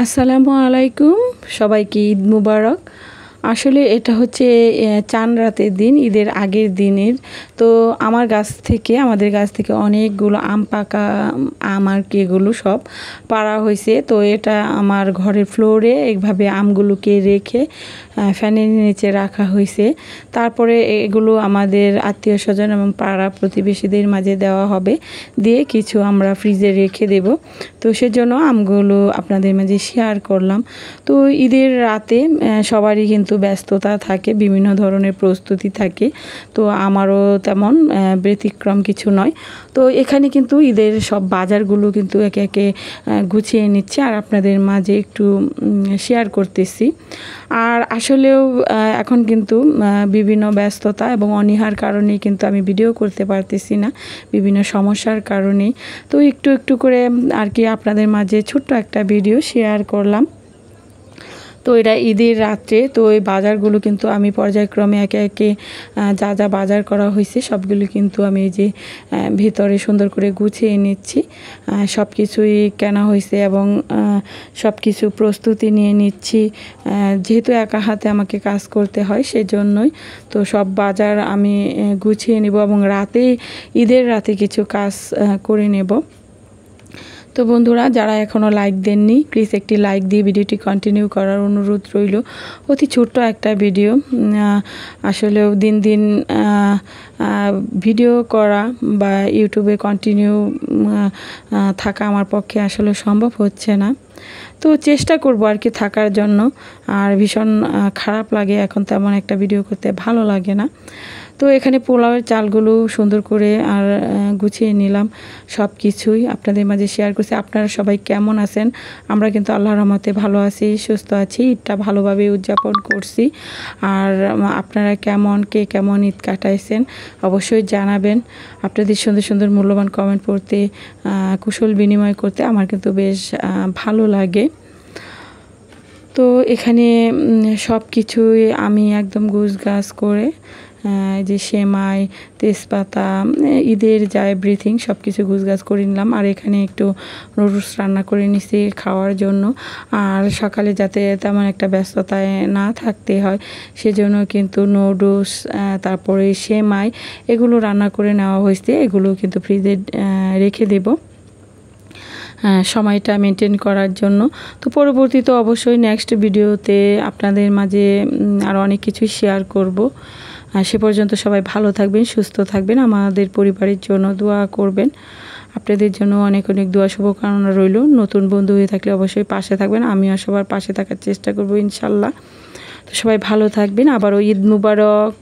আসসালামু আলাইকুম, সবাইকে ঈদ মুবারক। আসলে এটা হচ্ছে চাঁদ রাতের দিন, ঈদের আগের দিনের। তো আমাদের গাছ থেকে অনেকগুলো আম পাকা আম আর কি এগুলো সব পাড়া হয়েছে। তো এটা আমার ঘরের ফ্লোরে এইভাবে আমগুলোকে রেখে ফ্যানের নিচে রাখা হয়েছে। তারপরে এগুলো আমাদের আত্মীয় স্বজন এবং পাড়া প্রতিবেশীদের মাঝে দেওয়া হবে, দিয়ে কিছু আমরা ফ্রিজে রেখে দেব। তো সেজন্য আমগুলো আপনাদের মাঝে শেয়ার করলাম। তো ঈদের রাতে সবারই কিন্তু ব্যস্ততা থাকে, বিভিন্ন ধরনের প্রস্তুতি থাকে। তো আমারও তেমন ব্যতিক্রম কিছু নয়। তো এখানে কিন্তু ঈদের সব বাজারগুলো কিন্তু একে একে গুছিয়ে নিচ্ছে আর আপনাদের মাঝে একটু শেয়ার করতেছি। আর আসলেও এখন কিন্তু বিভিন্ন ব্যস্ততা এবং অনীহার কারণে কিন্তু আমি ভিডিও করতে পারতেছি না, বিভিন্ন সমস্যার কারণেই। তো একটু একটু করে আর কি আপনাদের মাঝে ছোট্ট একটা ভিডিও শেয়ার করলাম। তো এটা ঈদের রাত্রে, তো এই বাজারগুলো কিন্তু আমি পর্যায়ক্রমে একে একে যা যা বাজার করা হয়েছে সবগুলো কিন্তু আমি এই যে ভিতরে সুন্দর করে গুছিয়ে নিচ্ছি। সব কিছুই কেনা হয়েছে এবং সব কিছু প্রস্তুতি নিয়ে নিচ্ছি। যেহেতু একা হাতে আমাকে কাজ করতে হয় সেজন্যই তো সব বাজার আমি গুছিয়ে নেব এবং ঈদের রাতে কিছু কাজ করে নেব। তো বন্ধুরা, যারা এখনও লাইক দেননি প্লিজ একটি লাইক দিয়ে ভিডিওটি কন্টিনিউ করার অনুরোধ রইল। অতি ছোট্ট একটা ভিডিও, আসলেও দিন দিন ভিডিও করা বা ইউটিউবে কন্টিনিউ থাকা আমার পক্ষে আসলে সম্ভব হচ্ছে না। তো চেষ্টা করব আর কি থাকার জন্য। আর ভীষণ খারাপ লাগে, এখন তেমন একটা ভিডিও করতে ভালো লাগে না। তো এখানে পোলাওয়ের চালগুলো সুন্দর করে আর গুছিয়ে নিলাম, সব কিছুই আপনাদের মাঝে শেয়ার করছি। আপনারা সবাই কেমন আছেন? আমরা কিন্তু আল্লাহর রহমতে ভালো আছি, সুস্থ আছি, ঈদটা ভালোভাবে উদযাপন করছি। আর আপনারা কে কেমন ঈদ কাটাইছেন অবশ্যই জানাবেন। আপনাদের সুন্দর সুন্দর মূল্যবান কমেন্ট পড়তে, কুশল বিনিময় করতে আমার কিন্তু বেশ ভালো লাগে। তো এখানে সব কিছুই আমি একদম গুছগাছ করে যে সেমাই, তেজপাতা, ঈদের যা এভরিথিং সব কিছু গুছগাছ করে নিলাম। আর এখানে একটু নুডলস রান্না করে নিছি খাওয়ার জন্য। আর সকালে যাতে তেমন একটা ব্যস্ততায় না থাকতে হয় সেজন্য কিন্তু নুডলস, তারপরে সেমাই এগুলো রান্না করে নেওয়া হয়েছে। এগুলো কিন্তু ফ্রিজে রেখে দেব সময়টা মেনটেন করার জন্য। তো পরবর্তীতে অবশ্যই নেক্সট ভিডিওতে আপনাদের মাঝে আরও অনেক কিছু শেয়ার করব। সে পর্যন্ত সবাই ভালো থাকবেন, সুস্থ থাকবেন, আমাদের পরিবারের জন্য দোয়া করবেন। আপনাদের জন্য অনেক অনেক দোয়া শুভকামনা রইল। নতুন বন্ধু হয়ে থাকলে অবশ্যই পাশে থাকবেন, আমিও সবার পাশে থাকার চেষ্টা করব ইনশাল্লাহ। তো সবাই ভালো থাকবেন, আবারও ঈদ মুবারক।